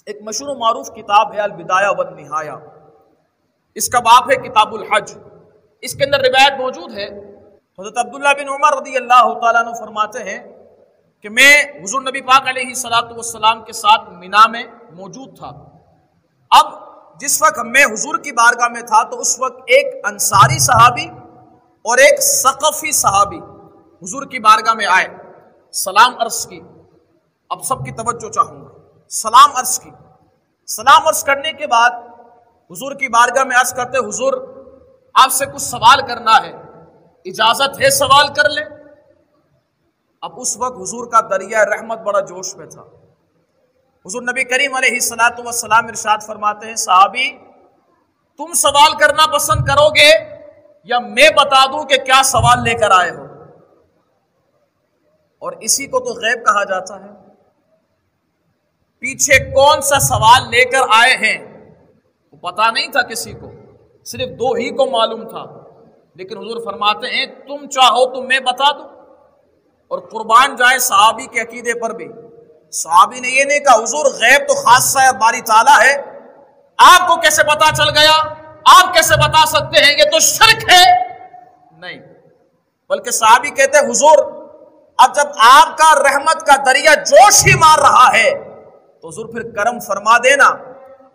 ایک مشہور و معروف کتاب ہے البدایہ والنہایہ، اس کا باب ہے کتاب الحج۔ اس کے اندر روایت موجود ہے، حضرت عبداللہ بن عمر رضی اللہ تعالیٰ عنہ فرماتے ہیں کہ میں حضور نبی پاک علیہ الصلوۃ والسلام کے ساتھ مینا میں موجود تھا۔ اب جس وقت میں حضور کی بارگاہ میں تھا تو اس وقت ایک انصاری صحابی اور ایک ثقفی صحابی حضور کی بارگاہ میں آئے، سلام عرض کی۔ اب سب کی توجہ چاہوں گا، سلام عرض کی۔ سلام عرض کرنے کے بعد حضور کی بارگاہ میں عرض کرتے، حضور آپ سے کچھ سوال کرنا ہے، اجازت ہے سوال کر لیں؟ اب اس وقت حضور کا دریا رحمت بڑا جوش میں تھا۔ حضور نبی کریم علیہ الصلوۃ والسلام ارشاد فرماتے ہیں، صحابی تم سوال کرنا پسند کرو گے یا میں بتا دوں کہ کیا سوال لے کر آئے ہو؟ اور اسی کو تو غیب کہا جاتا ہے۔ پیچھے کون سا سوال لے کر آئے ہیں وہ پتا نہیں تھا کسی کو، صرف دو ہی کو معلوم تھا، لیکن حضور فرماتے ہیں تم چاہو تو میں بتا دوں۔ اور قربان جائے صحابی کے عقیدے پر بھی، صحابی نے یہ نہیں کہا حضور غیب تو خاصہ باری تعالیٰ ہے، آپ کو کیسے پتا چل گیا، آپ کیسے بتا سکتے ہیں، یہ تو شرک ہے، نہیں، بلکہ صحابی کہتے ہیں حضور اب جب آپ کا رحمت کا دریا جوش ہی مار رہا ہے تو حضور پھر کرم فرما دینا،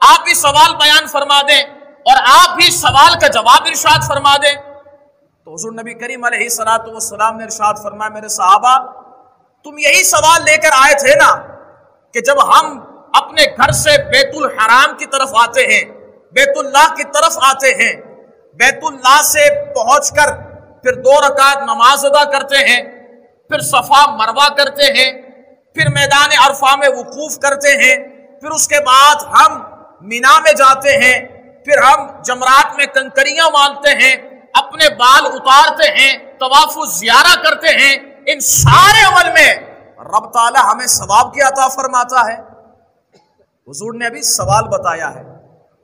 آپ بھی سوال بیان فرما دیں اور آپ بھی سوال کا جواب ارشاد فرما دیں۔ تو حضور نبی کریم علیہ الصلوۃ والسلام نے ارشاد فرمایا، میرے صحابہ تم یہی سوال لے کر آئے تھے نا کہ جب ہم اپنے گھر سے بیت الحرام کی طرف آتے ہیں، بیت اللہ کی طرف آتے ہیں، بیت اللہ سے پہنچ کر پھر 2 رکعت نماز ادا کرتے ہیں، پھر صفا مروہ کرتے ہیں، پھر میدان عرفہ میں وقوف کرتے ہیں، پھر اس کے بعد ہم مینا میں جاتے ہیں، پھر ہم جمرات میں کنکریاں مارتے ہیں، اپنے بال اتارتے ہیں، طواف زیارہ کرتے ہیں، ان سارے عمل میں رب تعالی ہمیں ثواب کی عطا فرماتا ہے۔ حضور نے ابھی سوال بتایا ہے،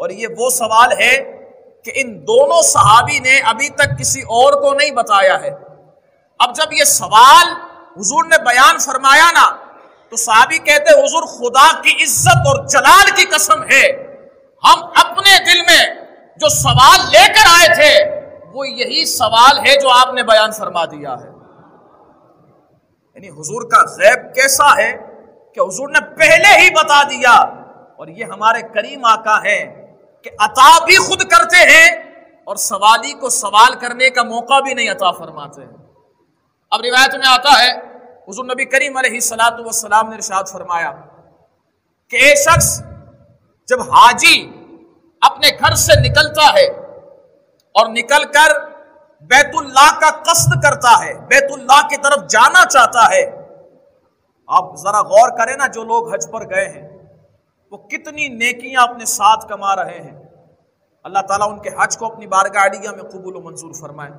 اور یہ وہ سوال ہے کہ ان دونوں صحابی نے ابھی تک کسی اور کو نہیں بتایا ہے۔ اب جب یہ سوال حضور نے بیان فرمایا نا تو صحابی کہتے حضور خدا کی عزت اور جلال کی قسم ہے، ہم اپنے دل میں جو سوال لے کر آئے تھے وہ یہی سوال ہے جو آپ نے بیان فرما دیا ہے۔ یعنی حضور کا غیب کیسا ہے کہ حضور نے پہلے ہی بتا دیا، اور یہ ہمارے کریم آقا ہیں کہ عطا بھی خود کرتے ہیں اور سوالی کو سوال کرنے کا موقع بھی نہیں عطا فرماتے ہیں۔ اب روایت میں آتا ہے حضور نبی کریم علیہ الصلوۃ والسلام نے ارشاد فرمایا کہ ایک شخص جب حاجی اپنے گھر سے نکلتا ہے اور نکل کر بیت اللہ کا قصد کرتا ہے، بیت اللہ کی طرف جانا چاہتا ہے، آپ ذرا غور کریں نا، جو لوگ حج پر گئے ہیں وہ کتنی نیکیاں اپنے ساتھ کما رہے ہیں۔ اللہ تعالیٰ ان کے حج کو اپنی بارگاہ عالیہ میں قبول و منظور فرمائے،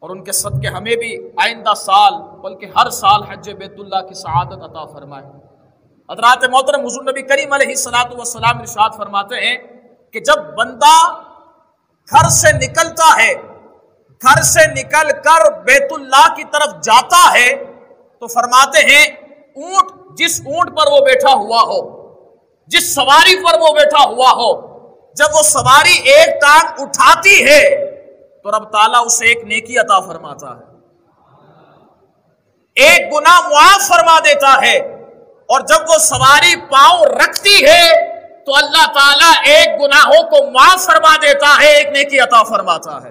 اور ان کے صدقے ہمیں بھی آئندہ سال بلکہ ہر سال حج بیت اللہ کی سعادت عطا فرمائے۔ حضرات محترم، حضور نبی کریم علیہ الصلوۃ والسلام ارشاد فرماتے ہیں کہ جب بندہ گھر سے نکلتا ہے، گھر سے نکل کر بیت اللہ کی طرف جاتا ہے تو فرماتے ہیں اونٹ، جس اونٹ پر وہ بیٹھا ہوا ہو، جس سواری پر وہ بیٹھا ہوا ہو، جب وہ سواری ایک ٹانگ اٹھاتی ہے تو رب تعالیٰ اسے ایک نیکی عطا فرماتا ہے، ایک گناہ معاف فرما دیتا ہے، اور جب وہ سواری پاؤں رکھتی ہے تو اللہ تعالیٰ ایک گناہوں کو معاف فرما دیتا ہے، ایک نیکی عطا فرماتا ہے۔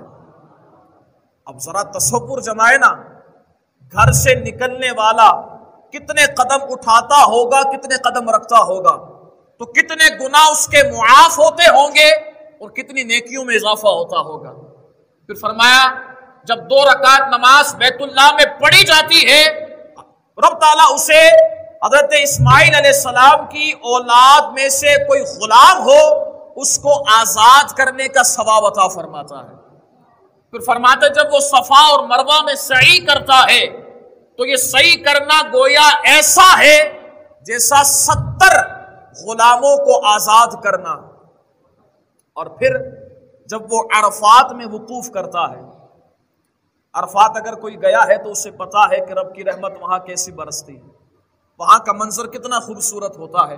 اب ذرا تصور جمائے نا، گھر سے نکلنے والا کتنے قدم اٹھاتا ہوگا، کتنے قدم رکھتا ہوگا، تو کتنے گناہ اس کے معاف ہوتے ہوں گے اور کتنی نیکیوں میں اضافہ ہوتا ہوگا۔ پھر فرمایا جب 2 رکعت نماز بیت اللہ میں پڑھی جاتی ہے، رب تعالیٰ اسے حضرت اسماعیل علیہ السلام کی اولاد میں سے کوئی غلام ہو اس کو آزاد کرنے کا ثواب عطا فرماتا ہے۔ پھر فرماتے جب وہ صفا اور مروہ میں سعی کرتا ہے تو یہ سعی کرنا گویا ایسا ہے جیسا 70 غلاموں کو آزاد کرنا۔ اور پھر جب وہ عرفات میں وقوف کرتا ہے، عرفات اگر کوئی گیا ہے تو اسے پتا ہے کہ رب کی رحمت وہاں کیسی برستی ہے، وہاں کا منظر کتنا خوبصورت ہوتا ہے،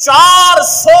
400